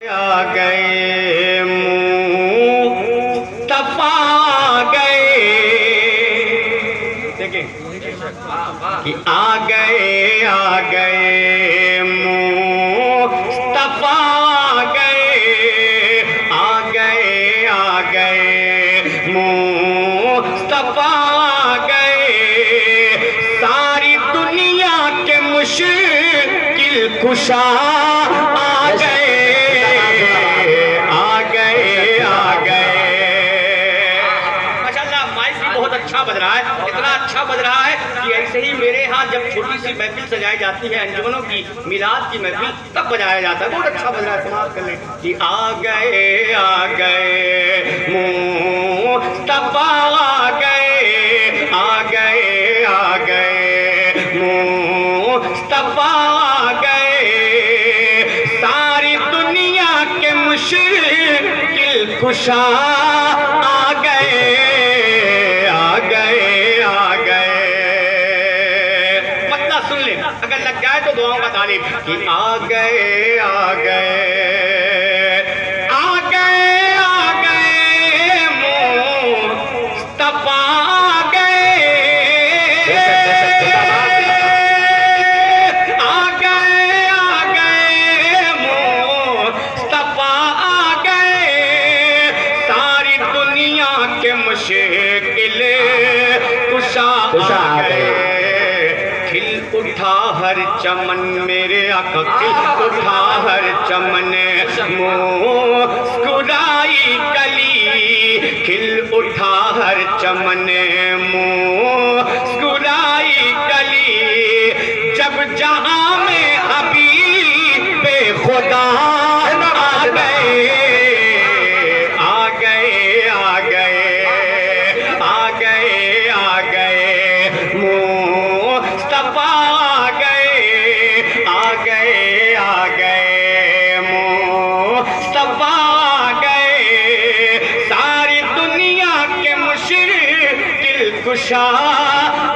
آ گئے مصطفیٰ گئے، دیکھیں کہ آ گئے مصطفیٰ گئے، آ گئے مصطفیٰ گئے، ساری دنیا کے مشکل کشا آ گئے، بج رہا ہے، اتنا اچھا بج رہا ہے کہ ایسے ہی میرے ہاں جب چھوٹی سی محفل سجائی جاتی ہے انجمنوں کی میلاد کی محفل تب بجایا جاتا ہے، بہت اچھا بج رہا ہے، سماعت کر لیں کہ آ گئے مصطفیٰ آ گئے مصطفیٰ آ گئے، ساری دنیا کے مشکل کشا آ گئے، مطلب سن لیں اگر لگ جائے تو دعاؤں کا تعلیم کہ آ گئے مصطفیٰ گئے، مصطفیٰ گئے، ساری دنیا کے مشکل کشا آ گئے، کھل اٹھا ہر چمن میرے آقا، کھل اٹھا ہر چمن، مسکرائی کلی، کھل اٹھا ہر چمن، مسکرائی کلی، جب جہاں میں حبیب خدا آ گئے، مصطفیٰ آ گئے مصطفیٰ گئے، ساری دنیا کے مشکل کشا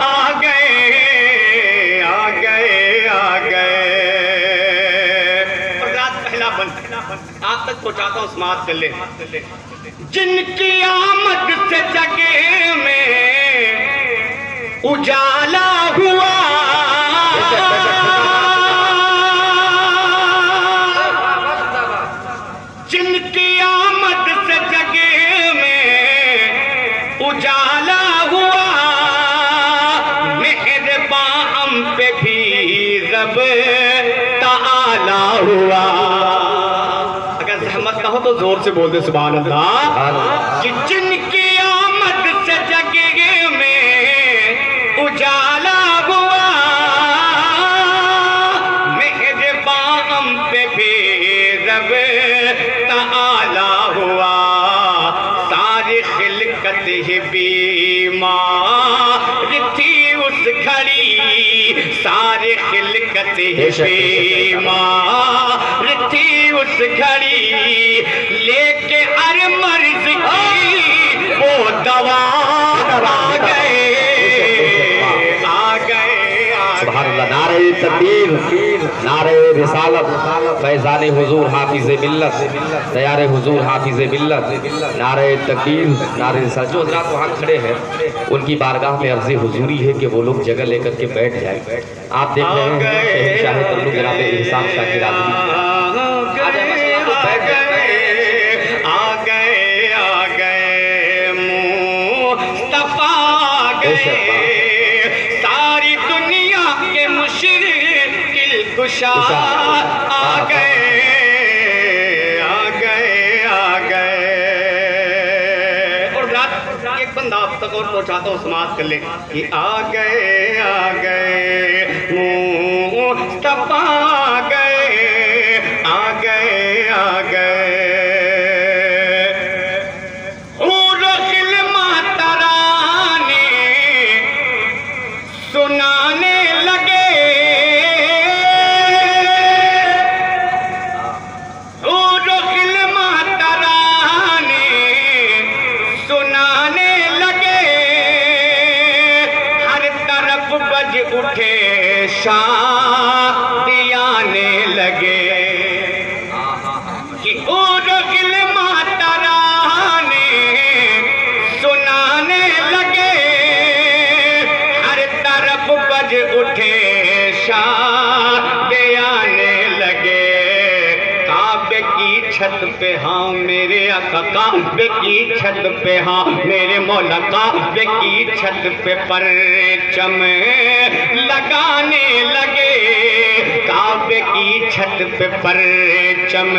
آ گئے، اور رات پہلا بند آپ تک پہنچاتا ہوں، سماعت کر لیں، جن کی آمد سے جگہ میں اجالا ہوا، جن کی آمد سے جگہ میں اجالا ہوا، مہرباں ہم پہ بھی رب تعالی ہوا، اگر زحمت نہ ہو تو زور سے بول دے سبحان اللہ، کہ جن کی آمد سے جگہ میں اجالا ہوا، مہرباں ہم پہ بھی رب تعالی ہوا، ساری خلقت ہی بیمار تھی اس گھڑی، ساری خلقت ہی بیمار تھی اس گھڑی، لے کے ہر مرض کی وہ دوا آ گئے، سبحان اللہ، نعرہ تکبیر، نعرہ رسالت، فیضان حضور حافظ ملت، دیار حضور حافظ ملت، نعرہ تکبیر، نعرہ رسالت۔ جو حضرات وہاں کھڑے ہیں ان کی بارگاہ میں عرض حضوری ہے کہ وہ لوگ جگہ لے کر کے بیٹھ جائیں۔ آپ دیکھ رہے ہیں شہنشاہ تلو جناب احسان شاہ کی راضی کشا آ گئے، اور رات ایک بند آپ تک اور پہنچاتا ہوں، سماعت کر لیں کہ آ گئے مصطفیٰ گئے، حور و خلما ترانے سنانے لگے، اٹھے شادیاں کہ اورغل ماترانے سنانے لگے، ہر طرف بج اٹھے شاد آنے لگے۔ کعبے کی چھت پہ ہاں میرے آقا، کعبے کی چھت پہ ہاں میرے مولا، کعبے کی چھت پہ پرچم لگانے لگے، کعبے کی چھت پہ پرچم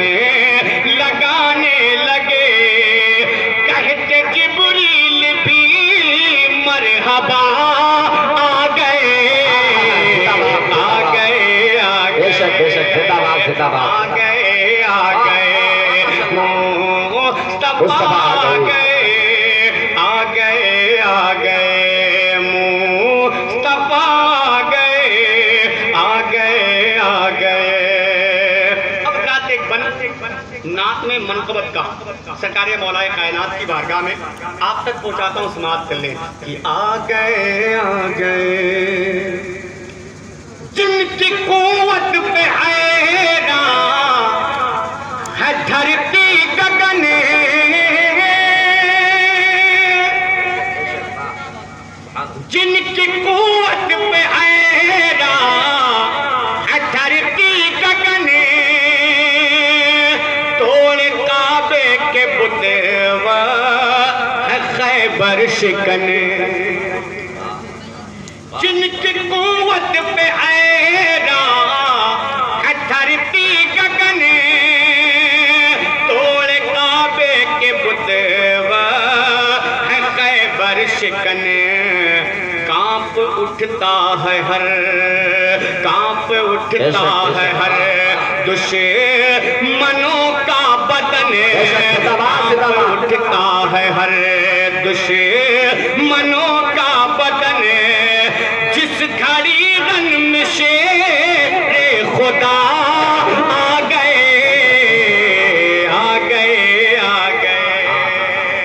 لگانے لگے۔ کہتے جبریل بھی مرحبا آ گئے، آ گئے، آ بے شک بے شک، زندہ باد زندہ باد، آ گئے، آ گئے، مصطفیٰ آ گئے، آ گئے، آ گئے، مصطفیٰ آ گئے، آ گئے، آ گئے۔ اب رات ایک بن نعت میں منقبت کا سرکار مولا کائنات کی بارگاہ میں آپ تک پہنچاتا ہوں، سماعت کر لیں کہ آ گئے، آ گئے، جن کی قوت پہ حیران ہے دھرتی گگن، جن کی قوت پہ حیران ہے دھرتی گگن، توڑ کعبے کے بت ہے خیبر شکن، جن کی قوت پہ حیران ہے دھرتی گگن، توڑ کعبے کے بت ہے خیبر شکن، کانپ اٹھتا ہے ہر، کانپ اٹھتا ہے ہر دشمنوں کا بدن، کانپ اٹھتا ہے ہر دشمنوں کا بدن، جس گھڑی رن میں شیر خدا آ گئے، آ گئے، آ گئے،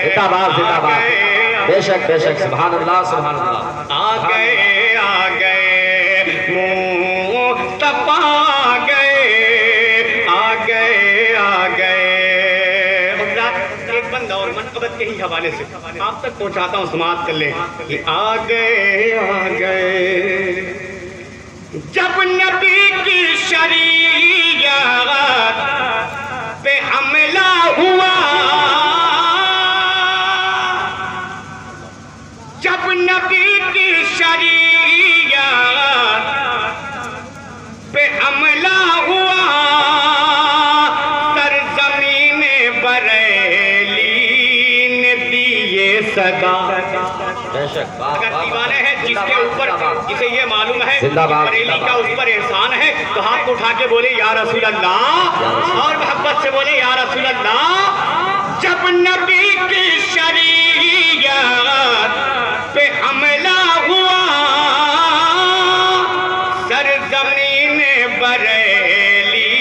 زندہ باد زندہ باد، بے شک بے شک، سبحان اللہ سبحان اللہ، آ گئے، آ گئے، مصطفیٰ آ گئے، آ گئے، آ گئے۔ حضرات ایک بندہ اور منقبت کے ہی حوالے سے آپ تک پہنچاتا ہوں، سماعت کر لیں کہ آ گئے، آ گئے، جب نبی کی شریعت پہ حملہ ہوا، جب نبی کی شریعت پہ حملہ ہوا، سرزمین بریلی نے دیے صدا۔ بے شک، اگر دیوانے ہیں جس کے اوپر جسے یہ معلوم ہے کہ بریلی کا اس پر احسان ہے تو ہاتھ اٹھا کے بولے یا رسول اللہ، اور محبت سے بولے یا رسول اللہ۔ جب نبی کی شریعت پہ حملہ ہوا، سرزمین بریلی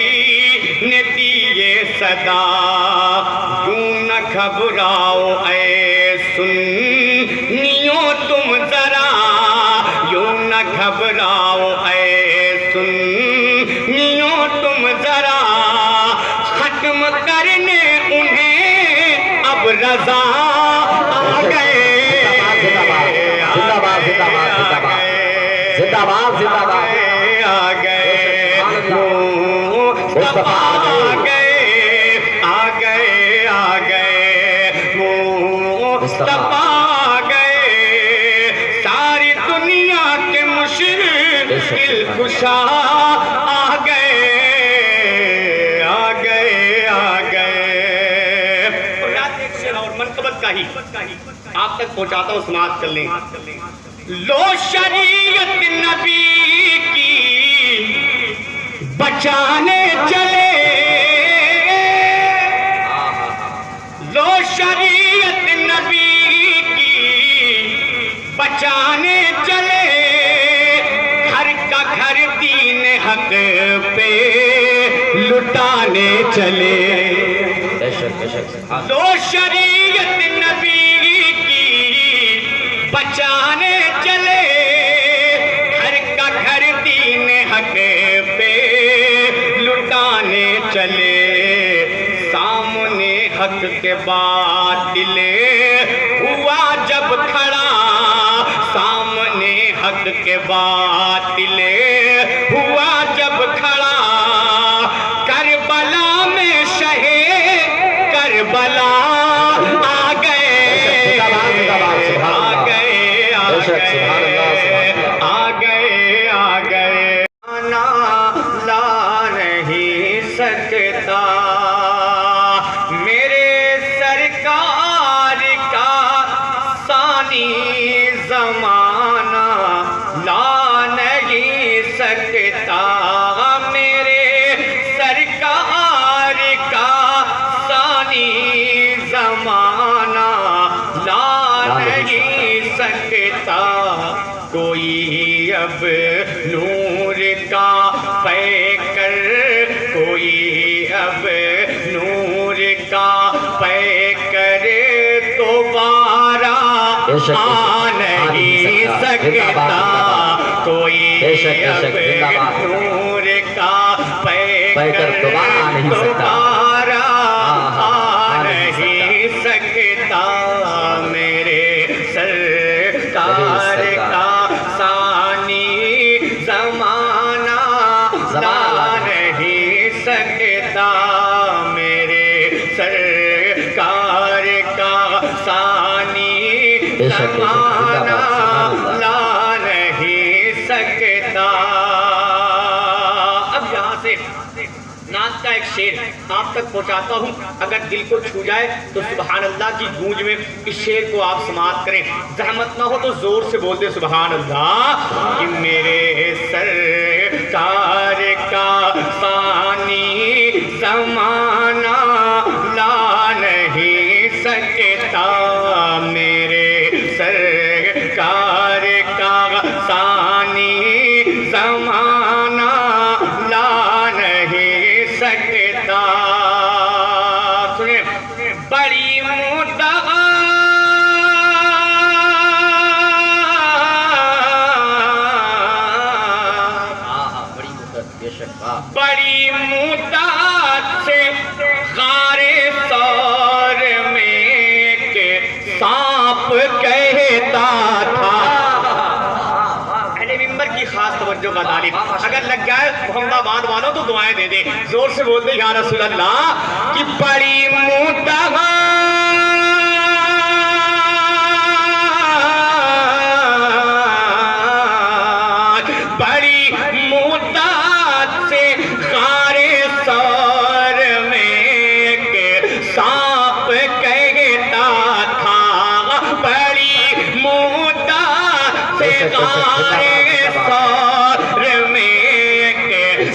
نے دیے صدا، یوں نہ گھبراؤ اے سنیوں تم ذرا، یوں نہ گھبراؤ اے سنیوں تم ذرا، ختم کرنے انہیں اب رضا آ گئے، زندہ باد زندہ باد زندہ باد، زندہ باد زندہ باد، آ گئے، مصطفیٰ آ گئے، آ گئے، آ گئے، مصطفیٰ آ گئے، ساری دنیا کے مشکل کشا آ گئے، آ گئے، آ گئے۔ اور منقبت کا ہی آپ تک پہنچاتا ہوں، سماعت کر لیں۔ لو شریعت نبی کی بچانے چلے، لو شریعت نبی کی بچانے چلے، گھر کا گھر دین حق پہ لٹانے چلے، لو شریعت نبی کی بچانے چلے، گھر کا گھر دین حق پہ لٹانے چلے، حق کے باطل ہوا جب کھڑا سامنے حق کے باطل ہوا جب کھڑا کربلا میں شہے کربلا آ گئے لا نہیں سکتا میرے سرکار کا ثانی زمانہ لا نہیں سکتا میرے سرکار کا ثانی زمانہ لا نہیں سکتا کوئی اب نور کا پیکر کوئی اب نور کا پیکر دوبارہ آ نہیں سکتا کوئی اب نور کا پیکر دوبارہ آ نہیں سکتا میرے سرکار کا زمانہ لا نہیں سکتا میرے سرکار کا ثانی زمانہ لا نہیں سکتا اب یہاں سے نعت کا ایک شعر آپ تک پہنچاتا ہوں اگر دل کو چھو جائے تو سبحان اللہ کی گونج میں اس شعر کو آپ سماعت کریں زحمت نہ ہو تو زور سے بول دیں سبحان اللہ کہ میرے سرکار کا ثانی زمانہ لا نہیں سکتا میرے سرکار کا ثانی زمانہ لا نہیں سکتا سنیں بڑی مدعا بڑی مدت سے غار ثور میں ایک سانپ کہتا تھا اہل ممبر کی خاص توجہ کا طالب اگر لگ جائے محمد آباد والوں تو دعائیں دے دیں زور سے بول دیں یا رسول اللہ کہ بڑی مدت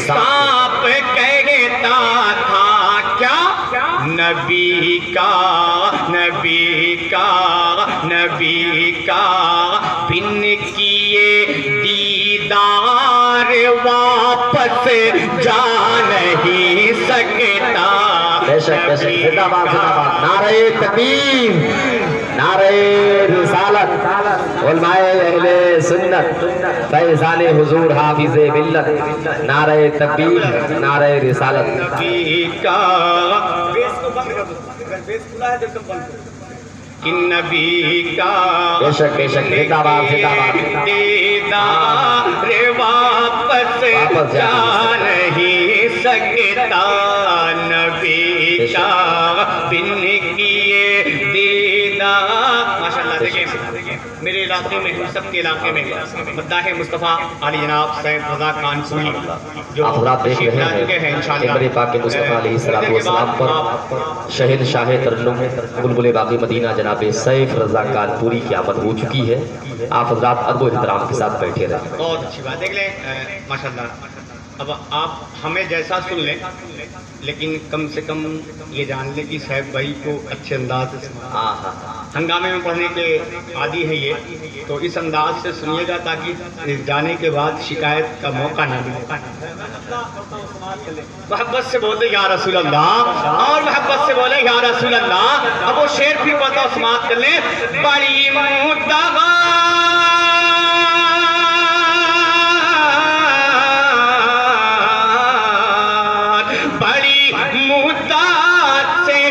سانپ کہتا تھا کیا نبی کا بن کیے دیدار واپس جا نہیں سکتا بے شک زندہ باد نعرہ تکبیر نعرہ رسالت علماء اہل سنت فیضان حضور حافظ ملت نعرہ تکبیر نعرہ رسالت نبی کا بیس کو بند کر دو اگر بیس کھلا ہے تو بند کر کہ نبی کا بے شک زندہ باد دیدار واپس جا نہیں سکتا نبی کا بن کیے دیدار ماشاءاللہ دیکھیں میرے علاقے میں سب کے علاقے میں مداح مصطفیٰ علی جناب سید رضا کانپوری جو حضرات دیکھ رہے ہیں امر پاک مصطفیٰ علیہ السلام پر شہن شاہ ترنم بلبل باقی مدینہ جناب سیف رضا کانپوری کی آمد ہو چکی ہے آپ حضرات ادب و احترام کے ساتھ بیٹھے رہیں بہت اچھی بات دیکھ لیں ماشاءاللہ اب آپ ہمیں جیسا سن لیں لیکن کم سے کم یہ جان لیں کہ صاحب بھائی کو اچھے انداز سے ہنگامے میں پڑھنے کے عادی ہے یہ تو اس انداز سے سنیے گا تاکہ جانے کے بعد شکایت کا موقع نہ ملے محبت سے بولے یا رسول اللہ اور محبت سے بولے یا رسول اللہ اب وہ شعر بھی پڑھتا ہوں سماعت کر لیں بڑی مدعا بڑی مدت سے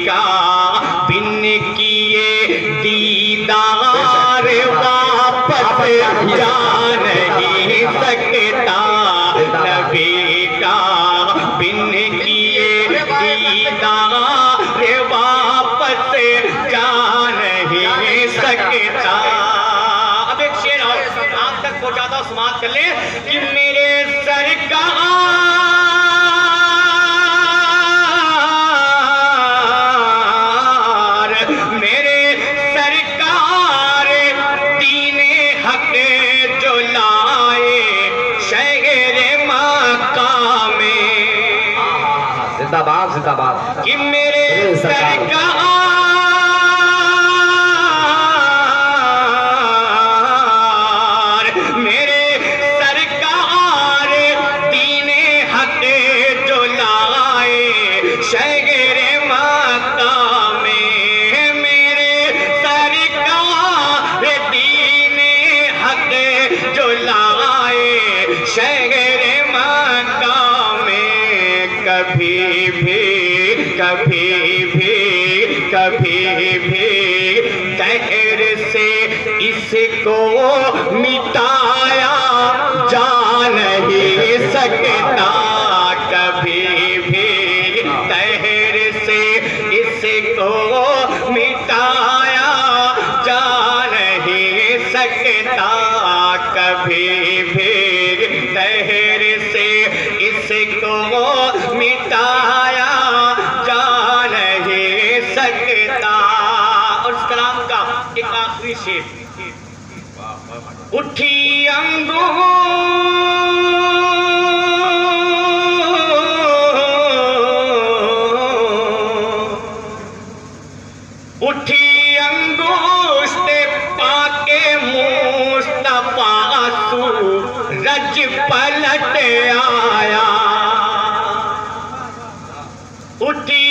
کا بن کیے دیدار واپس جا نہیں سکتا نبی کا بن کیے دیدار واپس جا نہیں سکتا اب ایک شعر اور آپ تک پہنچاتا سماعت کر لیں کہ میرے سرکار دین حق جو لائے شہر مکہ میں زندہ باد زندہ باد کہ میرے سرکار کبھی بھی دہر سے اس کو مٹایا جا نہیں سکتا کبھی بھی دہر سے اس کو مٹایا جا نہیں سکتا کبھی بھی دہر سے اس کو مٹایا جا نہیں سکتا اور اس کلام کا ایک آخری شعر اٹھی انگوشت پاک مصطفیٰ سورج پلٹ آیا اٹھی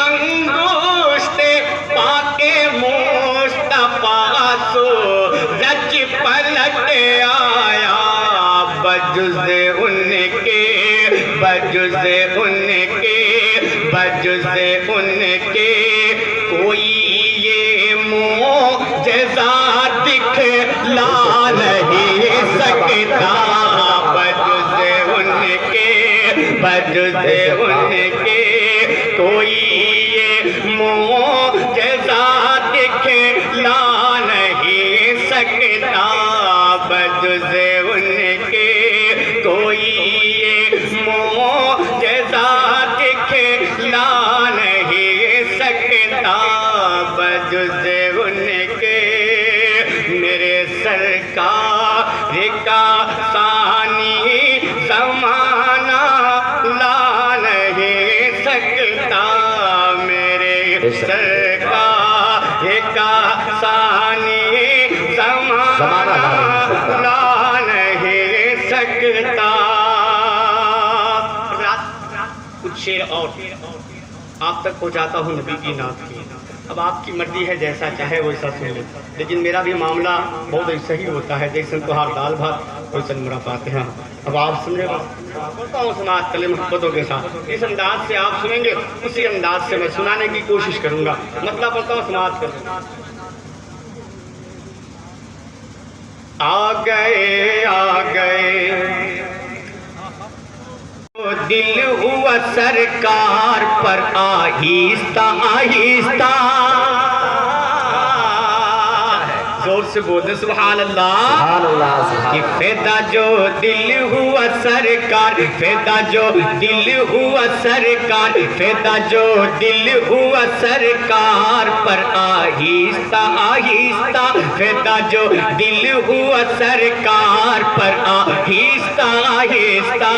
انگوشت پاک مصطفیٰ سورج پلٹ آیا بجز ان کے کوئی یہ معجزہ دکھلا نہیں سکتا بجز ان کے کوئی یہ معجزہ دکھلا نہیں سکتا بجز ان کے کوئی یہ معجزہ دکھلا نہیں سکتا بجز ان کے میرے سرکار کا ثانی زمانہ لا نہیں سکتا میرے سرکار کا ثانی زمانہ لا نہیں سکتا کچھ شعر اور آپ تک پہنچاتا ہوں نبی کی نعت کی اب آپ کی مرضی ہے جیسا چاہے ویسا سن لیں لیکن میرا بھی معاملہ بہت صحیح ہوتا ہے جیسے تو ہار دال بھات ویسے مرا پاتے ہیں اب آپ سمجھے گا بولتا ہوں سماعت کر لیں محبتوں کے ساتھ اس انداز سے آپ سنیں گے اسی انداز سے میں سنانے کی کوشش کروں گا مطلب بولتا ہوں سماعت کر لیں آ گئے دل ہوا سرکار پر آہستہ آہستہ زور سے بولیں سبحان اللہ کہ فیدا جو دل ہوا سرکار فیدا جو دل ہوا سرکار فیدا جو دل ہوا سرکار پر آہستہ آہستہ فیدا جو دل ہوا سرکار پر آہستہ آہستہ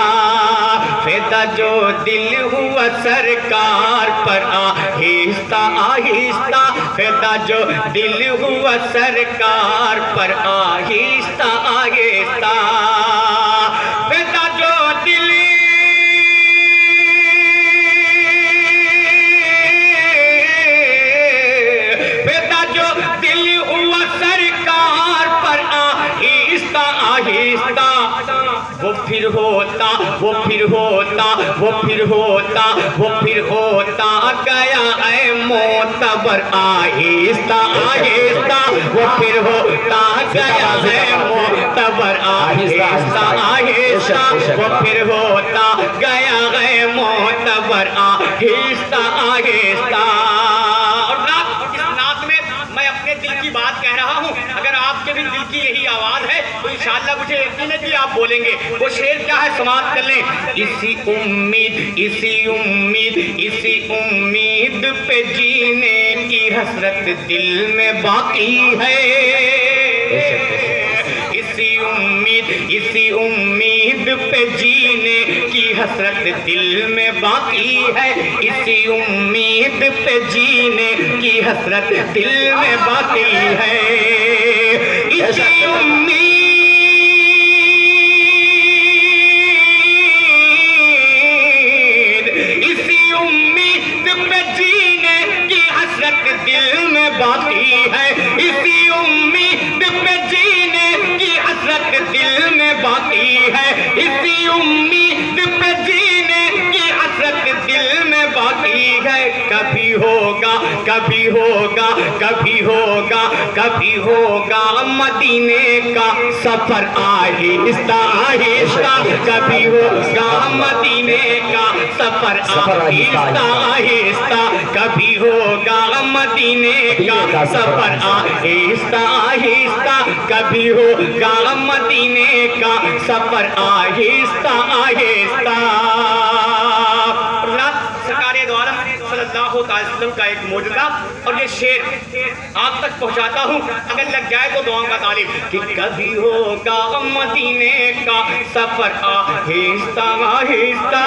فیدا جو دل ہوا سرکار پر آہستہ آہستہ فیدا جو دل ہوا سرکار پر آہستہ آہستہ فیدا جو دل فیدا جو دل وہ پھر ہوتا وہ پھر ہوتا وہ پھر ہوتا گیا اے معتبر آہستہ آہستہ وہ پھر ہوتا گیا اے معتبر آہستہ آہستہ وہ پھر ہوتا گیا اے معتبر آہستہ آہستہ۔ اور رات اس نعت میں میں اپنے دل کی بات کہہ رہا ہوں، اگر آپ کے بھی دل کی یہی آواز ہے تو انشاءاللہ مجھے یقین ہے کہ آپ بولیں گے۔ وہ شعر کیا ہے سماعت کر لیں۔ اسی امید اسی امید اسی امید پہ جینے کی حسرت دل میں باقی ہے، اسی امید پہ جینے کی حسرت دل میں باقی ہے، اسی امید پہ جینے کی حسرت دل میں باقی ہے، اسی امید پہ جینے کی حسرت دل میں باقی ہے، اسی امید پہ جینے کی حسرت دل میں باقی ہے، اسی امید پہ جینے کی حسرت دل میں باقی ہے۔ کبھی ہوگا کبھی ہوگا کبھی ہوگا کبھی ہوگا مدینے کا سفر آہستہ آہستہ، کبھی ہوگا مدینے کا سفر آہستہ آہستہ، کبھی ہوگا مدینے کا سفر آہستہ آہستہ، کبھی ہوگا مدینے کا سفر آہستہ آہستہ۔ سرکار دو عالم صلی اللہ علیہ وسلم کا ایک معجزہ اور یہ شعر آپ تک پہنچاتا ہوں، اگر لگ جائے تو دعاؤں کا طالب کہ کبھی ہوگا مدینے کا سفر آہستہ آہستہ۔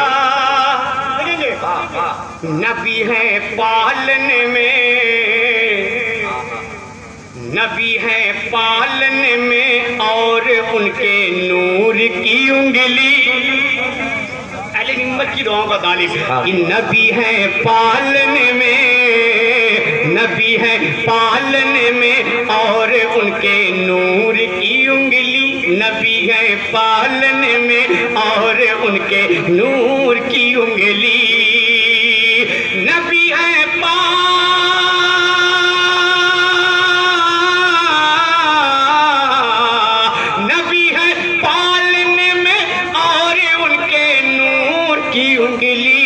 نبی ہے پالنے میں، نبی ہے پالنے میں اور ان کے نور کی انگلی، اہل ہمت کی دعاؤں کا طالب کہ نبی ہے پالنے میں، نبی ہے پالنے میں اور ان کے نور کی انگلی، نبی ہے پالنے میں اور ان کے نور کی انگلی، نبی ہے نبی ہے پالنے میں اور ان کے نور کی انگلی،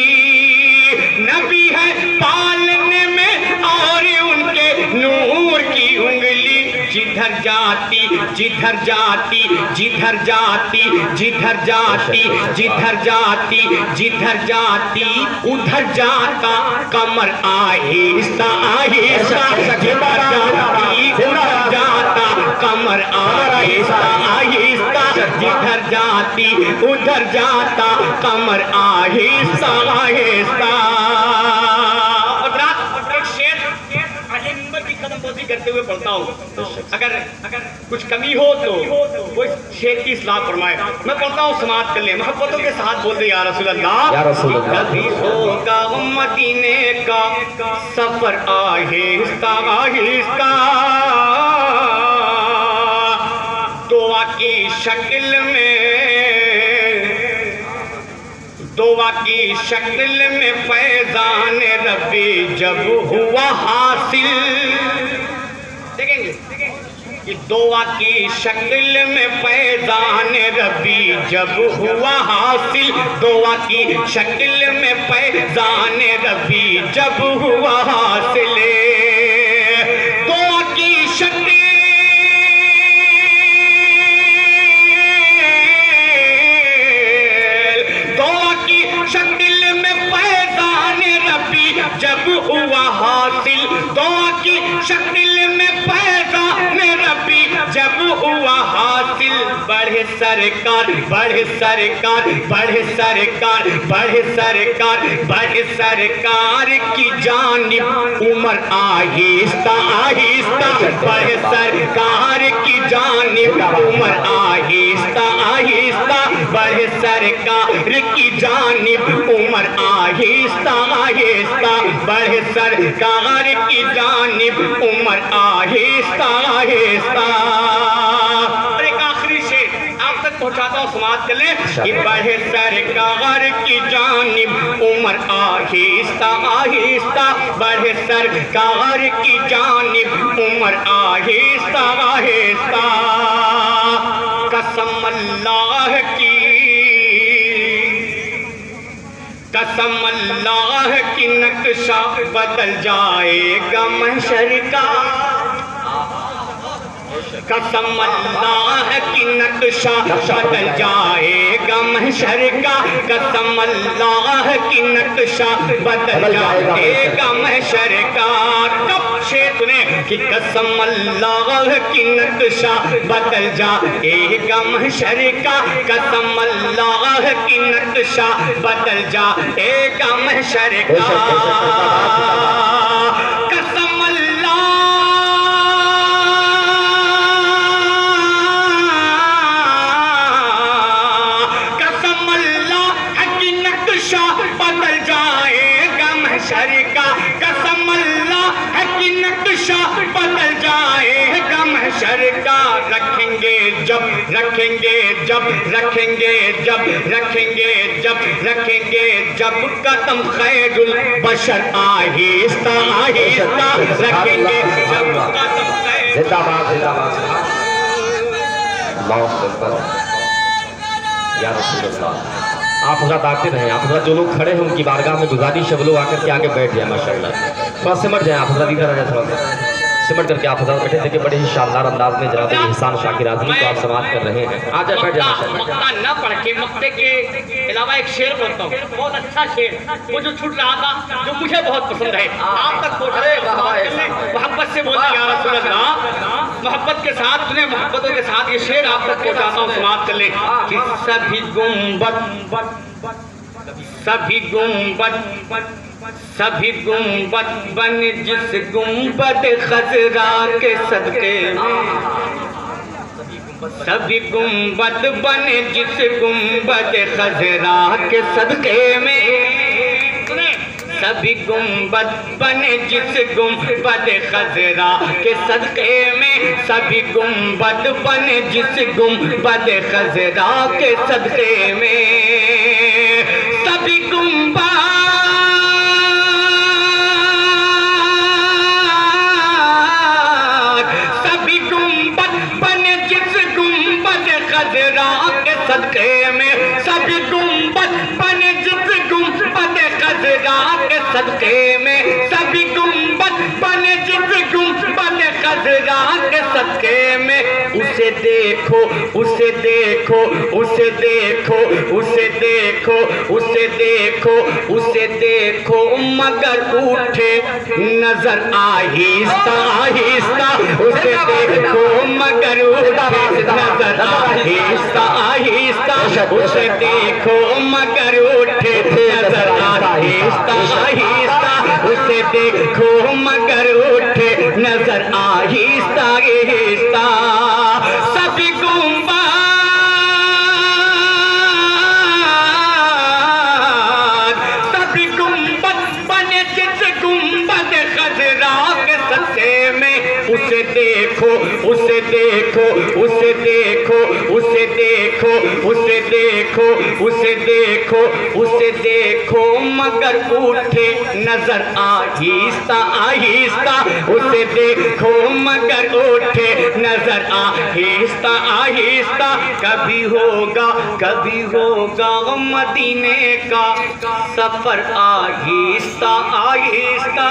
نبی ہے پالنے میں اور ان کے نور کی انگلی، جدھر جاتی جدھر جاتی جدھر جاتی جدھر جاتی جدھر جاتی جدھر جاتی ادھر جاتا کمر آہستہ آہستہ، جدھر جاتی ادھر جاتا کمر آہستہ آہستہ، جدھر جاتی ادھر جاتا کمر آہستہ آہستہ۔ قدم بازی کرتے ہوئے پڑھتا ہوں، اگر کچھ کمی ہو تو وہ شعر کی اصلاح فرمائے۔ میں پڑھتا ہوں سماعت کر لیں، محبتوں کے ساتھ بولتے یا رسول اللہ، یا رسول اللہ۔ کبھی ہوگا مدینے کا سفر آہستہ آہستہ، دعا کی شکل میں دعا کی شکل میں فیضان ربی جب ہوا حاصل، دیکھیں گے کہ دعا کی شکل میں فیضان ربی جب ہوا حاصل، دعا کی شکل میں فیضان ربی جب ہوا حاصل، دعا کی شکل شکل میں فیضان ربی جب ہوا حاصل، دعا کی شکل میں فیضان ربی جب ہوا حاصل، بڑھے سرکار بڑھے سرکار بڑھے سرکار بڑھے سرکار بڑھے سرکار کی جانب عمر آہستہ آہستہ، بڑھے سرکار کی جانب عمر آہستہ آہستہ، بڑھے سرکار کی جانب عمر آہستہ آہستہ، بڑھے سرکار کی جانب عمر آہستہ آہستہ۔ اور ایک آخری شعر آپ تک پہنچاتا ہوں سماعت کر لیں کہ بڑھے سرکار کی جانب عمر آہستہ آہستہ بڑھے سرکار کی جانب عمر آہستہ آہستہ قسم اللہ کی قسم اللہ کی نقشہ بدل جائے گا محشر کا قسم اللہ کی نقشہ بدل جائے گا محشر کا قسم اللہ کی نقشہ بدل جائے گا محشر کا کب شیر سنے کہ قسم اللہ کی نقشہ بدل جائے گا محشر کا قسم اللہ کی نقشہ بدل جائے گا محشر کا قسم بدل جائے گا محشر کا قسم اللہ کی نقشہ بدل جائے گا محشر کا رکھیں گے جب رکھیں گے جب رکھیں گے جب رکھیں گے جب رکھیں گے جب قدم خیر البشر آہستہ آہستہ رکھیں گے جب قدم خیر زندہ باد زندہ باد اللہ اکبر یا رسول اللہ آپ حضرات آتے رہیں آپ حضرات جو لوگ کھڑے ہیں ان کی بارگاہ میں گزارش ہے وہ لوگ آ کر کے آگے بیٹھ جائیں ماشاءاللہ تھوڑا سمٹ جائیں آپ حضرات ادھر آ جائیں تھوڑا سمٹ کر کے آپ حضرات بیٹھے دیکھیں بڑے ہی شاندار انداز میں جناب احسان شاکر اعظمی کو آپ سماعت کر رہے ہیں آ جائیں بیٹھ جائیں مقطع نہ پڑھ کے مقطع کے علاوہ ایک شعر بولتا ہوں بہت اچھا شعر وہ جو چھوٹ رہا تھا جو مجھے بہت پسند ہے آپ تک پہنچ رہے محبت سے بولتے یا رسول اللہ محبت کے ساتھ انہیں محبتوں کے ساتھ یہ شعر آپ تک پہنچاتا ہوں سماعت کر لیں کہ سبھی گنبد بن جس گنبد خضرا کے صدقے میں سبھی گنبد بن جس گنبد خضرا کے صدقے میں سبھی گنبد بنے جس گنبد خضرا کے صدقے میں سبھی گنبد بنے جس گنبد خضرا کے صدقے میں سبھی گنبد سبھی گنبد بنے جس گنبد خضرا کے صدقے میں سبھی گنبد بنے جس گنبد خضرا کے صدقے میں سبھی گنبد بنے جس گنبد خضرا کے صدقے میں اسے دیکھو اسے دیکھو اسے دیکھو اسے دیکھو اسے دیکھو اسے دیکھو مگر اٹھے نظر آہستہ آہستہ اسے دیکھو مگر اٹھے نظر آہستہ آہستہ اسے دیکھو مگر اٹھے نظر آہستہ آہستہ اسے دیکھو مگر اٹھے نظر آہستہ آہستہ سبھی گنبد سبھی گنبد بنے جس گنبد خضرا کے صدقے میں اسے دیکھو اسے دیکھو اسے دیکھو اسے دیکھو اسے دیکھو اسے دیکھو اسے دیکھو مگر اٹھے نظر آہستہ آہستہ اسے دیکھو مگر اٹھے نظر آہستہ آہستہ کبھی ہوگا مدینے کا سفر آہستہ آہستہ